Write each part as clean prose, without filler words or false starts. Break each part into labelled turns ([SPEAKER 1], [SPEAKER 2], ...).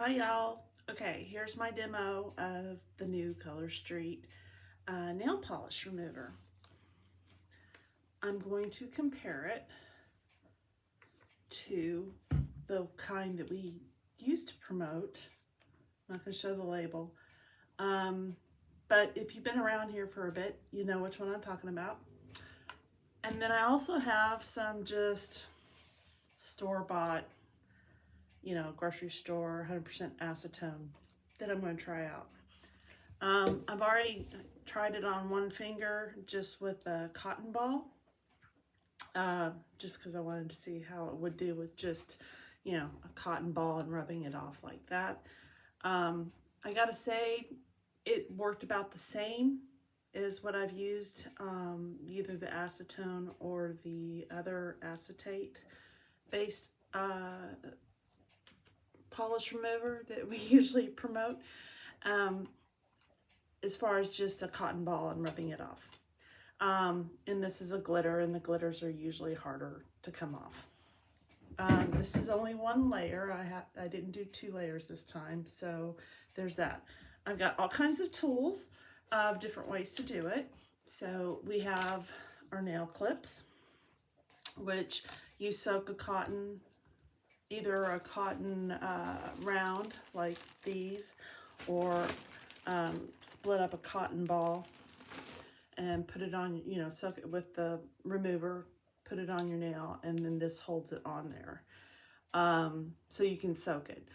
[SPEAKER 1] Hi y'all. Okay, here's my demo of the new Color Street nail polish remover. I'm going to compare it to the kind that we used to promote. I'm not going to show the label. But if you've been around here for a bit, you know which one I'm talking about. And then I also have some just store-bought, grocery store, 100% acetone that I'm going to try out. I've already tried it on one finger just with a cotton ball, just because I wanted to see how it would do with just, a cotton ball and rubbing it off like that. I gotta say, it worked about the same as what I've used, either the acetone or the other acetate based polish remover that we usually promote. As far as just a cotton ball and rubbing it off. And this is a glitter, and the glitters are usually harder to come off. This is only one layer. I didn't do 2 layers this time, so there's that. I've got all kinds of tools of different ways to do it. So we have our nail clips, which you soak a cotton, either a cotton round like these, or split up a cotton ball and put it on, soak it with the remover, put it on your nail, and then this holds it on there. So you can soak it.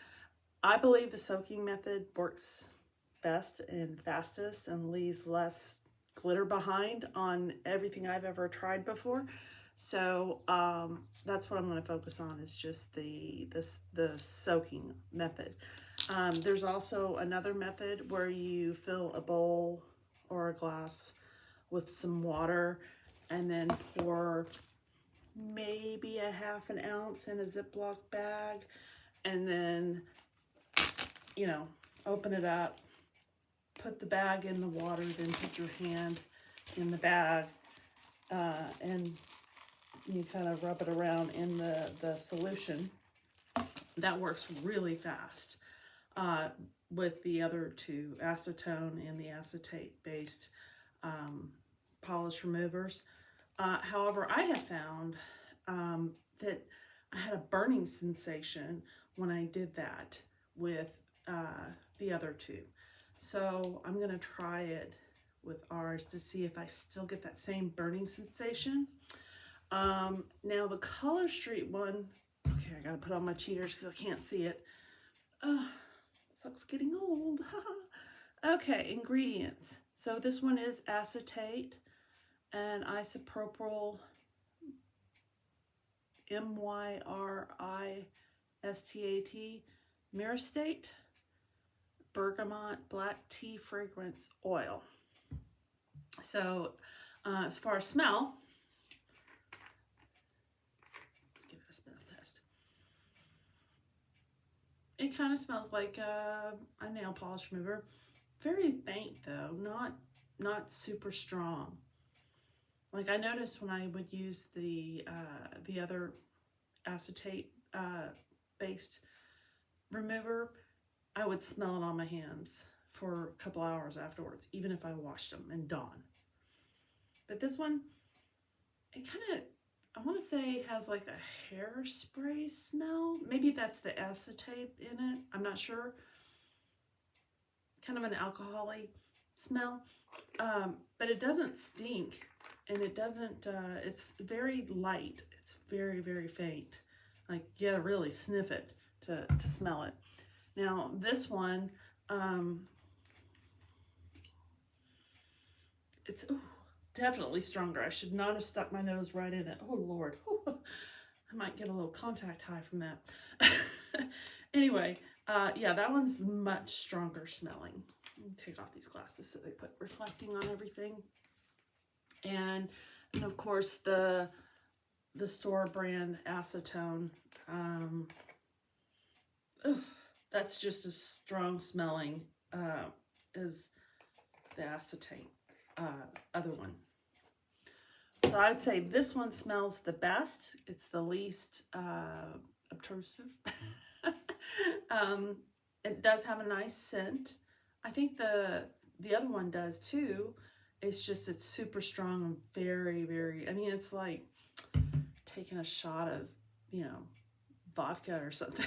[SPEAKER 1] I believe the soaking method works best and fastest and leaves less glitter behind on everything I've ever tried before. So that's what I'm going to focus on, is just the soaking method. There's also another method where you fill a bowl or a glass with some water and then pour maybe a ½ ounce in a Ziploc bag, and then, open it up, put the bag in the water, then put your hand in the bag, and you kind of rub it around in the solution. That works really fast with the other 2, acetone and the acetate based polish removers. However, I have found that I had a burning sensation when I did that with the other 2. So I'm going to try it with ours to see if I still get that same burning sensation. Now the Color Street one, okay, I gotta put on my cheaters because I can't see it. Sucks getting old. Okay, ingredients. So this one is acetate and isopropyl myristate, myristate, bergamot black tea fragrance oil. So as far as smell, let's give it a smell test. It kind of smells like a nail polish remover. Very faint though, not super strong. Like I noticed when I would use the other acetate based remover, I would smell it on my hands for a couple hours afterwards, even if I washed them in Dawn. But this one, it kind of, I want to say, has like a hairspray smell. Maybe that's the acetate in it. I'm not sure. Kind of an alcohol-y smell, but it doesn't stink, and it doesn't. It's very light. It's very, very faint. Like you gotta really sniff it to smell it. Now this one, it's definitely stronger. I should not have stuck my nose right in it. Oh Lord, I might get a little contact high from that. Anyway, yeah, that one's much stronger smelling. Take off these glasses so they put reflecting on everything. And of course the store brand acetone. That's just as strong smelling as the acetate other one. So I'd say this one smells the best. It's the least obtrusive. It does have a nice scent. I think the other one does too. It's just, it's super strong and very, very, I mean, it's like taking a shot of, you know, vodka or something.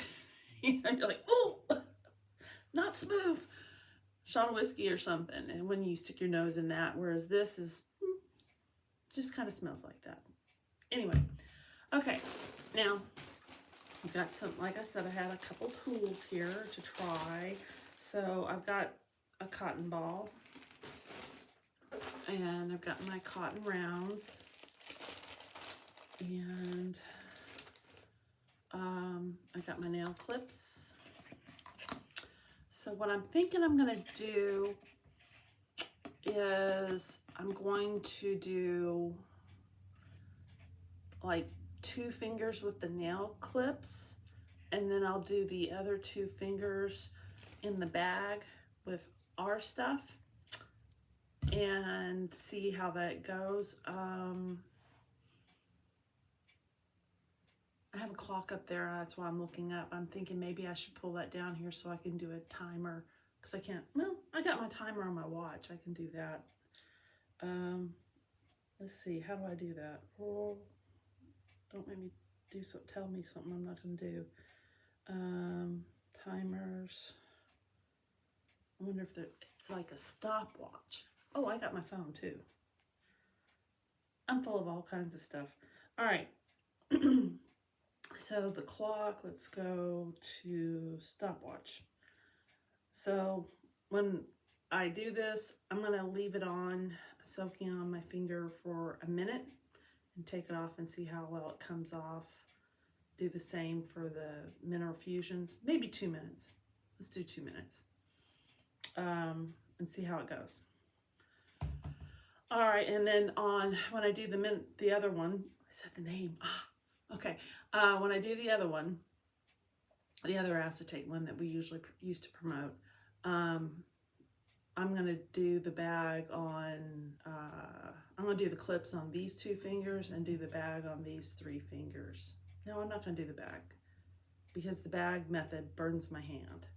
[SPEAKER 1] You know, you're like, oh, not smooth. Shot of whiskey or something. And when you stick your nose in that, whereas this is just kind of smells like that. Anyway, okay, now I've got some, like I said, I had a couple tools here to try. So I've got a cotton ball, and I've got my cotton rounds, and I got my nail clips. So what I'm thinking I'm gonna do is I'm going to do like 2 fingers with the nail clips, and then I'll do the other 2 fingers in the bag with our stuff and see how that goes. I have a clock up there, that's why I'm looking up. I'm thinking maybe I should pull that down here so I can do a timer, because I can't, well, I got my timer on my watch, I can do that. Let's see, how do I do that? Oh, don't make me do so, tell me something I'm not gonna do. Timers, I wonder if it's like a stopwatch. Oh, I got my phone too. I'm full of all kinds of stuff. All right. So the clock, let's go to stopwatch. So when I do this, I'm going to leave it on, soaking on my finger for a minute, and take it off and see how well it comes off. Do the same for the mineral fusions, maybe 2 minutes. Let's do 2 minutes, and see how it goes. All right, and then when I do the other one, I said the name. Okay, when I do the other one, the other acetate one that we usually used to promote, I'm gonna do the bag on, I'm gonna do the clips on these 2 fingers and do the bag on these 3 fingers. No, I'm not gonna do the bag because the bag method burns my hand.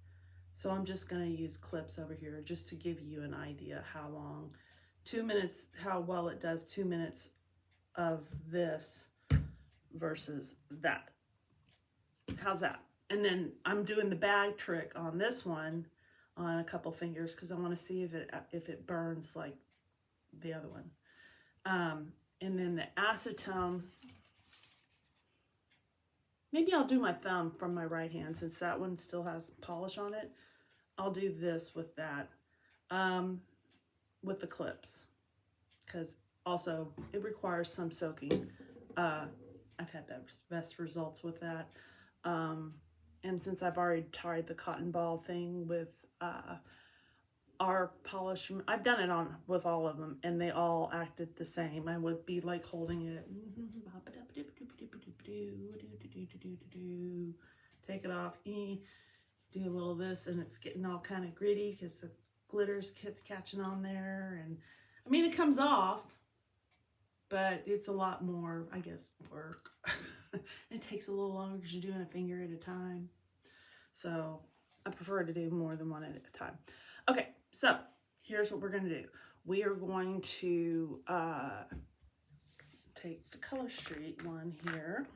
[SPEAKER 1] So I'm just gonna use clips over here just to give you an idea how long, 2 minutes, how well it does 2 minutes of this versus that. How's that? And then I'm doing the bag trick on this one on a couple fingers because I want to see if it burns like the other one. And then the acetone, maybe I'll do my thumb from my right hand since that one still has polish on it. I'll do this with that, with the clips, because also it requires some soaking. I've had best results with that. And since I've already tried the cotton ball thing with our polish, I've done it with all of them, and they all acted the same. I would be like holding it, take it off, do a little of this, and it's getting all kind of gritty because the glitters kept catching on there. And I mean, it comes off, but it's a lot more, I guess, work. It takes a little longer because you're doing a finger at a time. So I prefer to do more than one at a time. Okay, so here's what we're going to do. We are going to take the Color Street one here,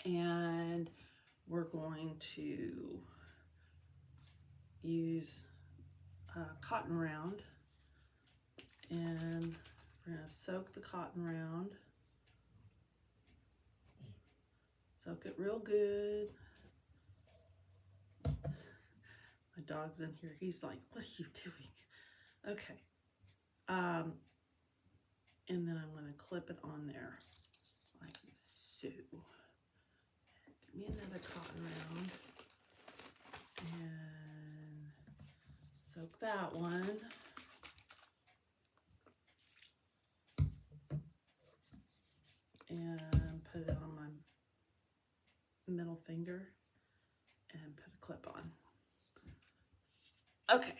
[SPEAKER 1] and we're going to use cotton round, and we're going to soak the cotton round. Soak it real good. My dog's in here. He's like, what are you doing? Okay. And then I'm going to clip it on there like so. Give me another cotton round. And soak that one. And put it on my middle finger and put a clip on. Okay,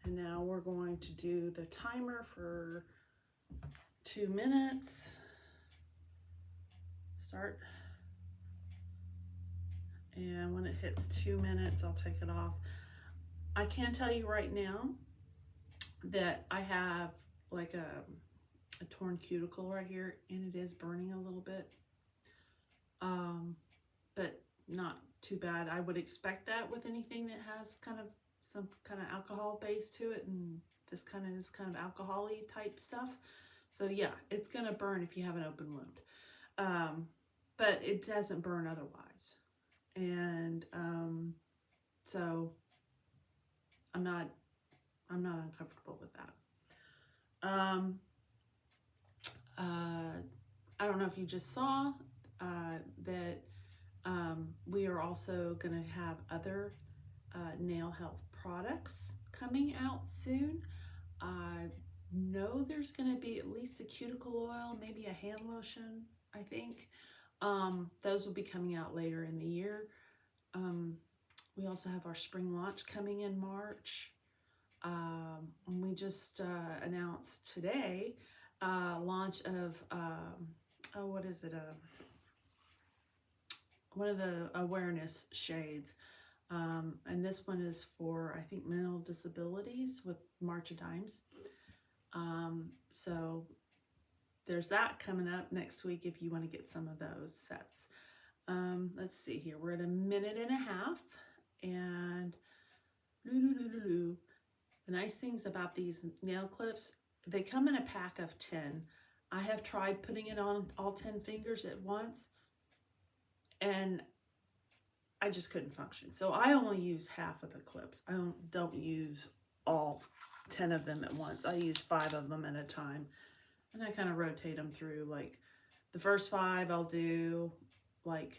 [SPEAKER 1] and now we're going to do the timer for 2 minutes. Start. And when it hits 2 minutes, I'll take it off. I can tell you right now that I have like a torn cuticle right here, and it is burning a little bit. But not too bad. I would expect that with anything that has kind of some kind of alcohol base to it, and this kind of is kind of alcohol-y type stuff. So yeah, it's gonna burn if you have an open wound. But it doesn't burn otherwise. And so I'm not uncomfortable with that. I don't know if you just saw that we are also going to have other nail health products coming out soon. I know there's going to be at least a cuticle oil, maybe a hand lotion, I think. Those will be coming out later in the year. We also have our spring launch coming in March. And we just announced today launch of what is it? One of the awareness shades. And this one is for, I think, mental disabilities with March of Dimes. So there's that coming up next week if you want to get some of those sets. Let's see here. We're at 1.5 minutes, and the nice things about these nail clips, they come in a pack of 10. I have tried putting it on all 10 fingers at once, and I just couldn't function. So I only use half of the clips. I don't use all 10 of them at once. I use 5 of them at a time, and I kind of rotate them through. Like the first 5 I'll do like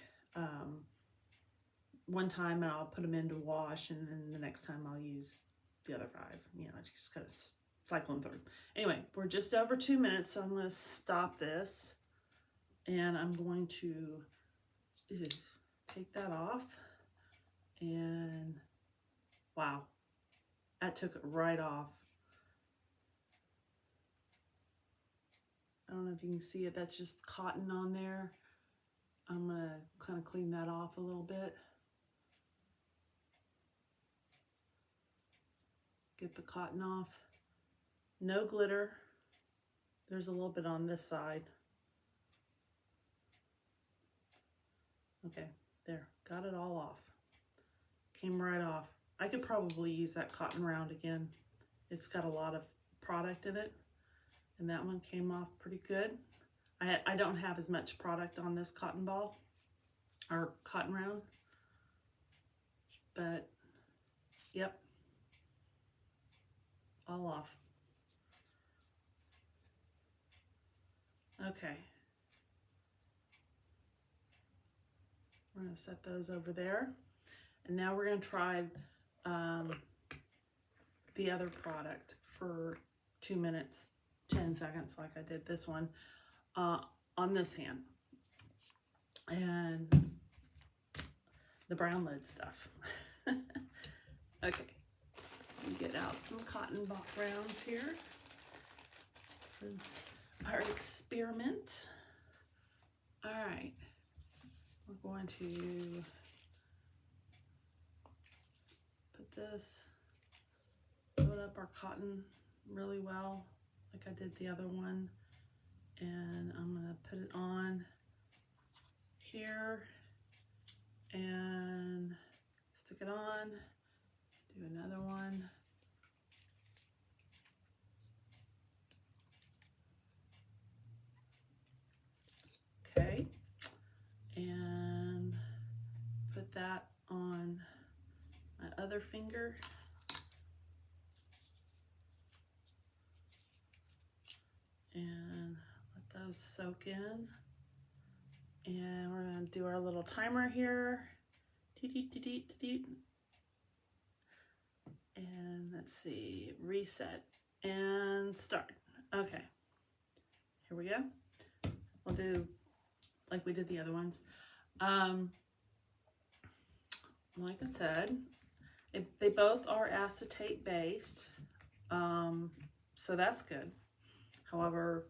[SPEAKER 1] one time, and I'll put them into wash, and then the next time I'll use the other 5. You know, I just kind of cycle them through. Anyway, we're just over 2 minutes, so I'm going to stop this, and I'm going to take that off. And wow, that took it right off. I don't know if you can see it. That's just cotton on there. I'm going to kind of clean that off a little bit. Get the cotton off. No glitter. There's a little bit on this side. Okay, there, got it all off. Came right off. I could probably use that cotton round again. It's got a lot of product in it, and that one came off pretty good. I don't have as much product on this cotton ball or cotton round, but yep, all off. Okay, we're going to set those over there, and now we're going to try the other product for 2 minutes 10 seconds like I did this one on this hand, and the brown lid stuff. Okay, get out some cotton rounds here for our experiment. All right, we're going to put this, load up our cotton really well like I did the other one, and I'm going to put it on here and stick it on, do another one. Okay, and put that on my other finger. And let those soak in. And we're going to do our little timer here. And let's see, reset and start. Okay, here we go. We'll do like we did the other ones. Like I said, they both are acetate based, so that's good. However,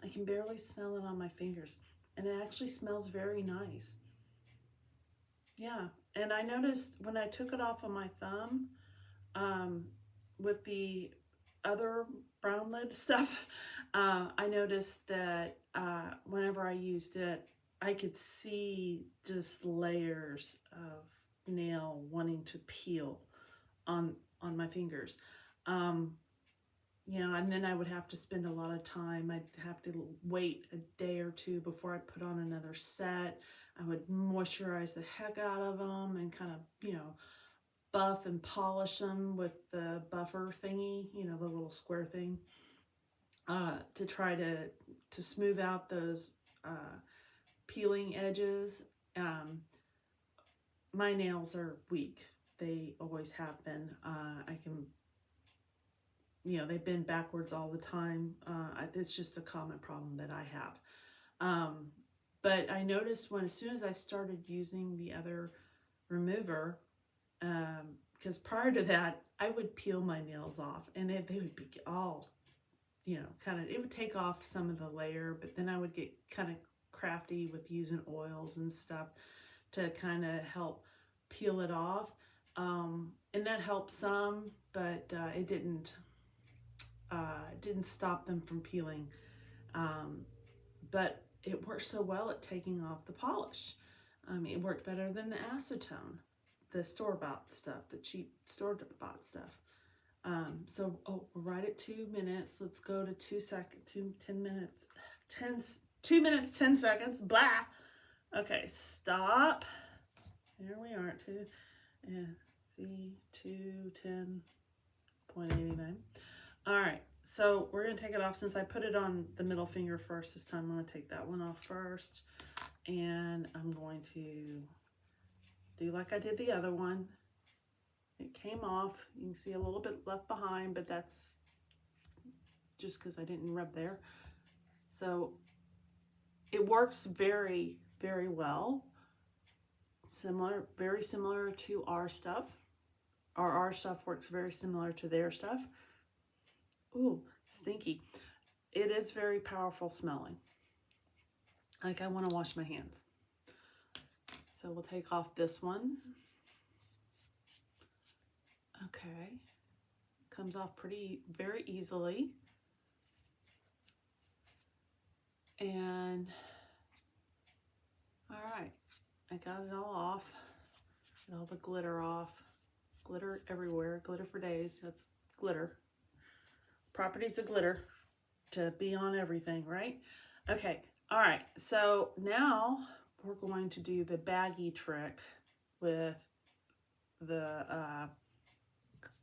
[SPEAKER 1] I can barely smell it on my fingers, and it actually smells very nice. Yeah, and I noticed when I took it off of my thumb, with the other brown lid stuff, I noticed that whenever I used it, I could see just layers of nail wanting to peel on my fingers. You know, and then I would have to spend a lot of time. I'd have to wait a day or two before I put on another set. I would moisturize the heck out of them and kind of, you know, buff and polish them with the buffer thingy, you know, the little square thing, to try to smooth out those peeling edges. My nails are weak. They always have been. I can, you know, they bend backwards all the time. It's just a common problem that I have. But I noticed as soon as I started using the other remover, because prior to that, I would peel my nails off, and they would be all, you know, kind of, it would take off some of the layer, but then I would get kind of crafty with using oils and stuff to kind of help peel it off. And that helped some, but it didn't stop them from peeling. But it worked so well at taking off the polish. It worked better than the acetone, the store-bought stuff, the cheap store-bought stuff. So we're right at 2 minutes. Let's go to 10 minutes, 2 minutes, 10 seconds, blah. Okay, stop. There we are, C2, 10.89. All right, so we're gonna take it off. Since I put it on the middle finger first this time, I'm gonna take that one off first. And I'm going to do like I did the other one. It came off. You can see a little bit left behind, but that's just because I didn't rub there. So it works very, very well. Very similar to our stuff. Our stuff works very similar to their stuff. Ooh, stinky. It is very powerful smelling. Like I want to wash my hands. So we'll take off this one. Okay. Comes off very easily. And all right, I got it all off. Got all the glitter off. Glitter everywhere, glitter for days. That's glitter. Properties of glitter to be on everything, right? Okay, all right, so now we're going to do the baggy trick with the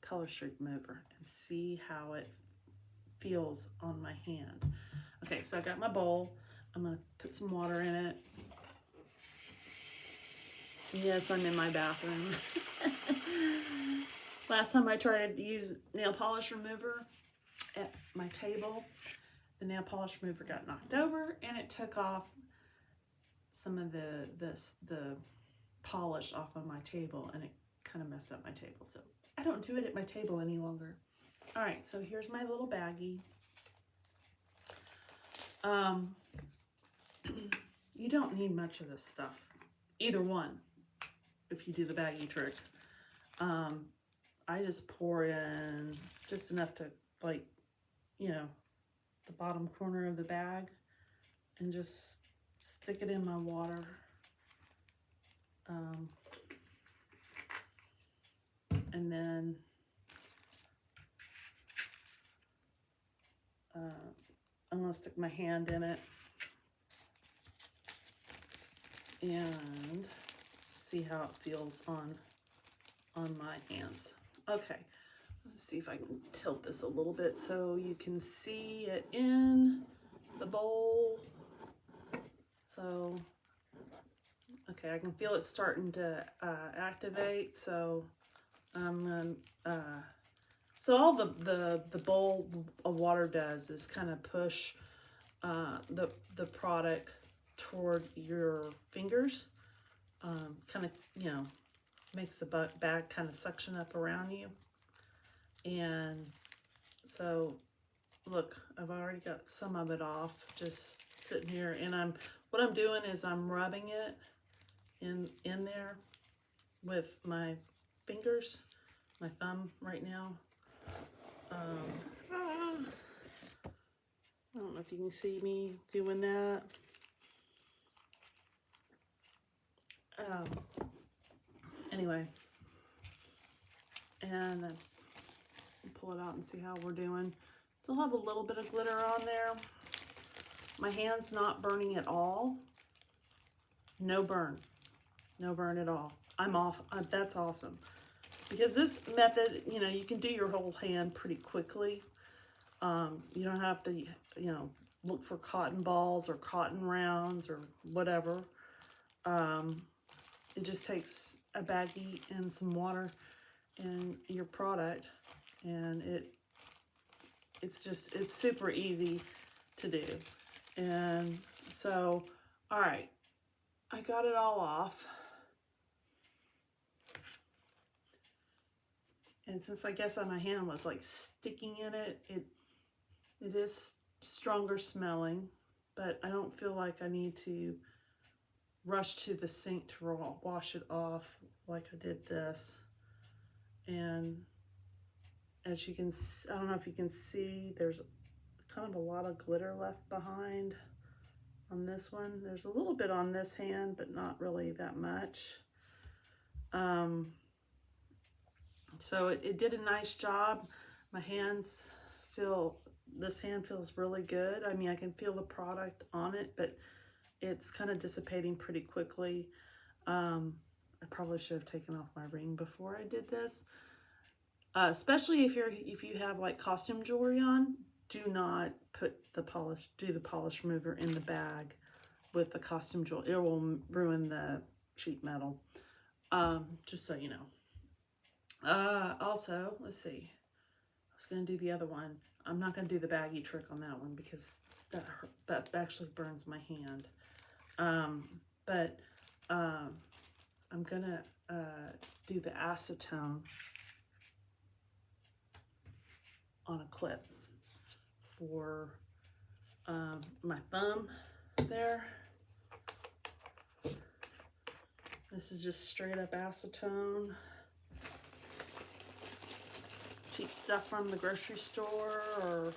[SPEAKER 1] color streak remover and see how it feels on my hand. Okay, so I got my bowl. I'm gonna put some water in it. Yes, I'm in my bathroom. Last time I tried to use nail polish remover at my table, the nail polish remover got knocked over and it took off some of the polish off of my table, and it kind of messed up my table. So I don't do it at my table any longer. All right, so here's my little baggie. You don't need much of this stuff, either one, if you do the baggie trick. I just pour in just enough to, like, you know, the bottom corner of the bag, and just stick it in my water. And then I'm gonna stick my hand in it and see how it feels on my hands. Okay, let's see if I can tilt this a little bit so you can see it in the bowl. So, okay, I can feel it starting to activate. So I'm gonna, so all the bowl of water does is kind of push the product toward your fingers, kind of, you know, makes the bag kind of suction up around you. And so look, I've already got some of it off, just sitting here, and what I'm doing is I'm rubbing it in there with my fingers, my thumb right now. I don't know if you can see me doing that. Anyway, and then pull it out and see how we're doing. Still have a little bit of glitter on there. My hand's not burning at all. No burn. No burn at all. I'm off. That's awesome. Because this method, you know, you can do your whole hand pretty quickly. You don't have to, you know, look for cotton balls or cotton rounds or whatever. It just takes a baggie and some water and your product, and it's super easy to do. And so, all right, I got it all off. And since I guess my hand was like sticking in it, it is stronger smelling, but I don't feel like I need to rush to the sink to wash it off like I did this. And as you can see, I don't know if you can see, there's kind of a lot of glitter left behind on this one. There's a little bit on this hand, but not really that much. So it did a nice job. My hands this hand feels really good. I mean, I can feel the product on it, but it's kind of dissipating pretty quickly. I probably should have taken off my ring before I did this. Especially if you have like costume jewelry on, do not do the polish remover in the bag with the costume jewelry. It will ruin the sheet metal. Just so you know. Also, let's see. I was going to do the other one. I'm not going to do the baggy trick on that one because that actually burns my hand. But I'm going to do the acetone on a clip for my thumb there. This is just straight up acetone. Cheap stuff from the grocery store or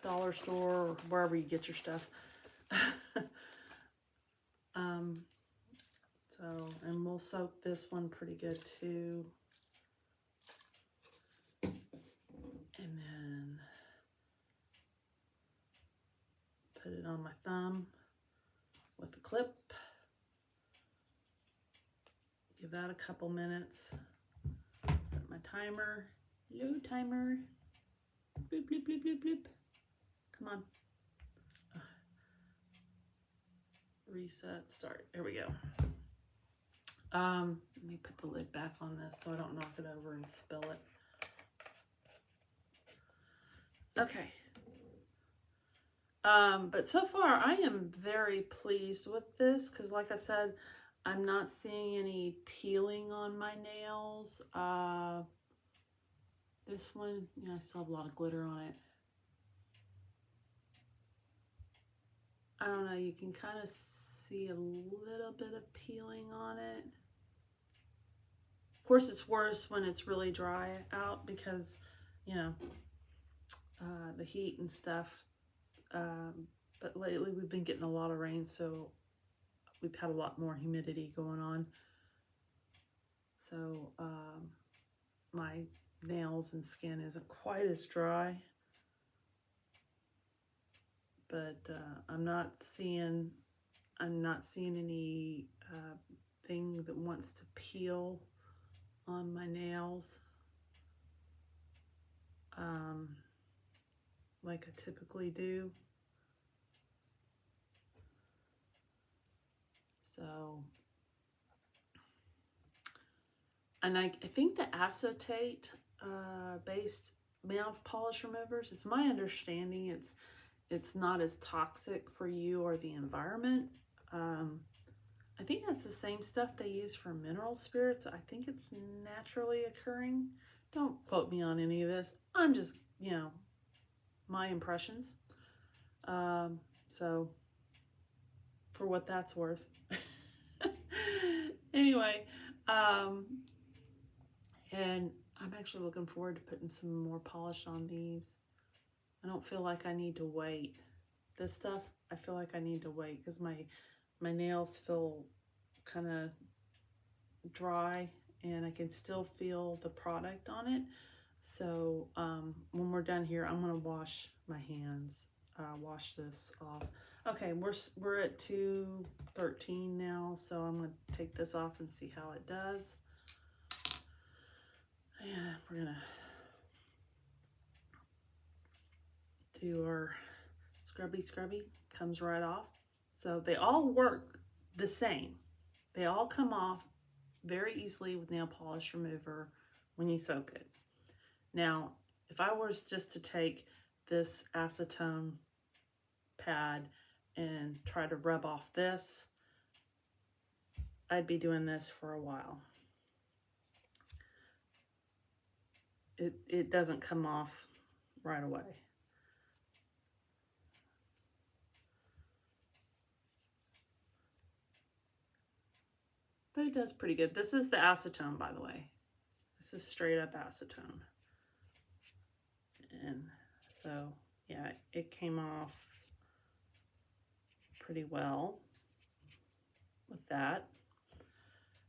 [SPEAKER 1] dollar store or wherever you get your stuff. And we'll soak this one pretty good too. And then put it on my thumb with the clip. Give that a couple minutes. Set my timer. Hello, timer. Bloop, bloop, bloop, bloop, bloop. Come on. Reset, start. There we go. Let me put the lid back on this so I don't knock it over and spill it. Okay. But so far I am very pleased with this because, like I said, I'm not seeing any peeling on my nails. This one, you know, I still have a lot of glitter on it. I don't know, you can kind of see a little bit of peeling on it. Of course, it's worse when it's really dry out because, you know, the heat and stuff. But lately we've been getting a lot of rain, so we've had a lot more humidity going on. So my nails and skin isn't quite as dry. But I'm not seeing any thing that wants to peel on my nails like I typically do. So, and I think the acetate based nail polish removers, it's my understanding it's not as toxic for you or the environment. I think that's the same stuff they use for mineral spirits. I think it's naturally occurring. Don't quote me on any of this. I'm just, you know, my impressions. So for what that's worth. Anyway, and I'm actually looking forward to putting some more polish on these. I don't feel like I need to wait. This stuff, I feel like I need to wait because my nails feel kind of dry and I can still feel the product on it. So when we're done here, I'm gonna wash my hands, wash this off. Okay, we're at 2:13 now, so I'm gonna take this off and see how it does. And we're gonna do our scrubby, comes right off. So they all work the same. They all come off very easily with nail polish remover when you soak it. Now, if I was just to take this acetone pad and try to rub off this, I'd be doing this for a while. It doesn't come off right away. But it does pretty good. This is the acetone, by the way. This is straight up acetone. And so, yeah, it came off pretty well with that.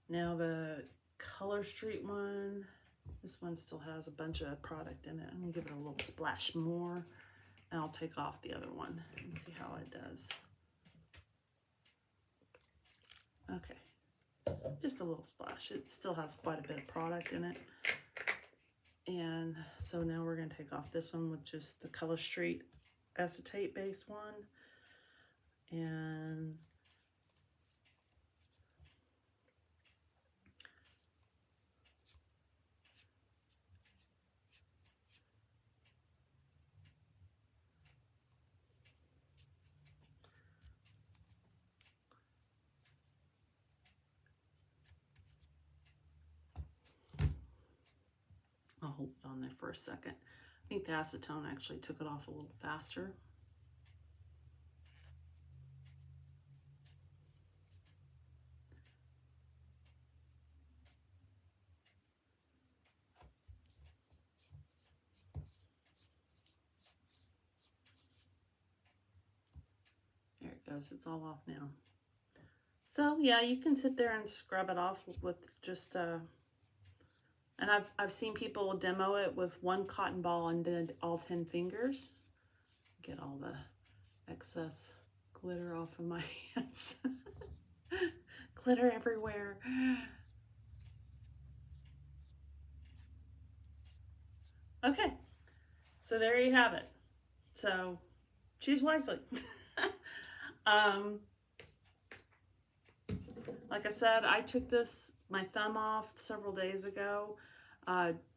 [SPEAKER 1] Now the Color Street one, this one still has a bunch of product in it. I'm gonna give it a little splash more, and I'll take off the other one and see how it does. Okay, just a little splash. It still has quite a bit of product in it. And so now we're gonna take off this one with just the Color Street acetate based one. And I'll hold it on there for a second. I think the acetone actually took it off a little faster. There it goes, it's all off now. So yeah, you can sit there and scrub it off with just, and I've seen people demo it with one cotton ball and did all 10 fingers. Get all the excess glitter off of my hands. Glitter everywhere. Okay, so there you have it. So choose wisely. Like I said, I took my thumb off several days ago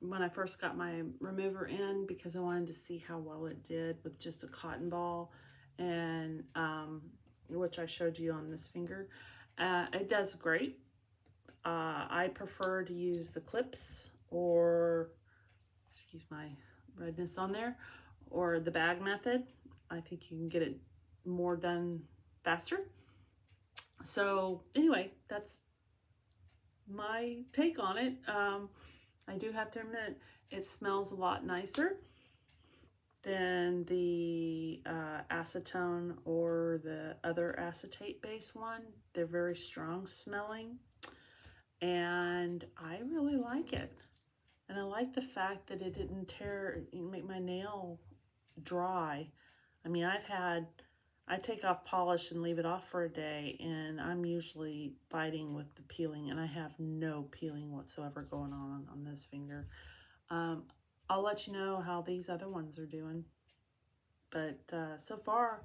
[SPEAKER 1] when I first got my remover in because I wanted to see how well it did with just a cotton ball, and which I showed you on this finger. It does great. I prefer to use the clips, or excuse my redness on there, or the bag method. I think you can get it more done faster. So anyway, that's my take on it. I do have to admit, it smells a lot nicer than the acetone or the other acetate based one. They're very strong smelling, and I really like it. And I like the fact that it didn't make my nail dry. I mean, I take off polish and leave it off for a day, and I'm usually fighting with the peeling, and I have no peeling whatsoever going on this finger. I'll let you know how these other ones are doing. But so far,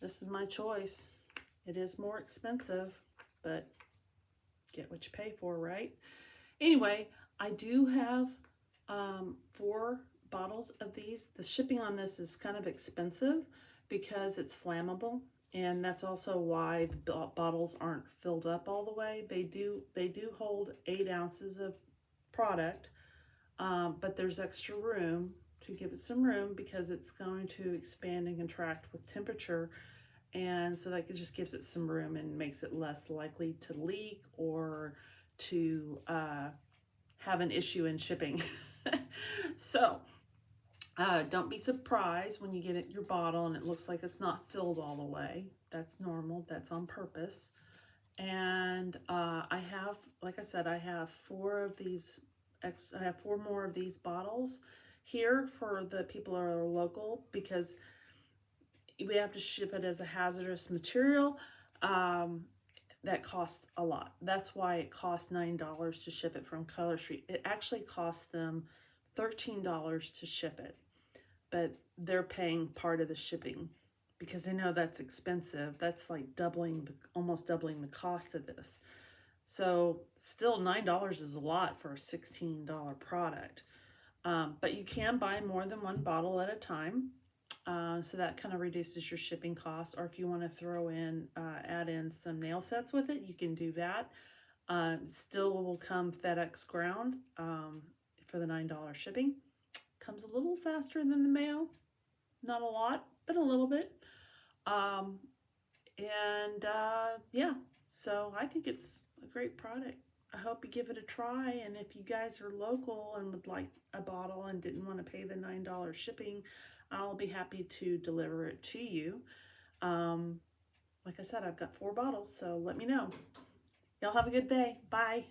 [SPEAKER 1] this is my choice. It is more expensive, but get what you pay for, right? Anyway, I do have 4 bottles of these. The shipping on this is kind of expensive because it's flammable, and that's also why the bottles aren't filled up all the way. They do hold 8 ounces of product, but there's extra room to give it some room because it's going to expand and contract with temperature. And so that just gives it some room and makes it less likely to leak or to have an issue in shipping. So don't be surprised when you get it your bottle and it looks like it's not filled all the way. That's normal. That's on purpose. And I have, like I said, I have four of these. I have four more of these bottles here for the people that are local because we have to ship it as a hazardous material. That costs a lot. That's why it costs $9 to ship it from Color Street. It actually costs them $13 to ship it, but they're paying part of the shipping because they know that's expensive. That's like almost doubling the cost of this. So still $9 is a lot for a $16 product. But you can buy more than one bottle at a time. So that kind of reduces your shipping costs. Or if you want to throw in, add in some nail sets with it, you can do that. Still will come FedEx ground for the $9 shipping. Comes a little faster than the mail. Not a lot, but a little bit. Yeah, so I think it's a great product. I hope you give it a try. And if you guys are local and would like a bottle and didn't want to pay the $9 shipping, I'll be happy to deliver it to you. Like I said, I've got 4 bottles, so let me know. Y'all have a good day. Bye.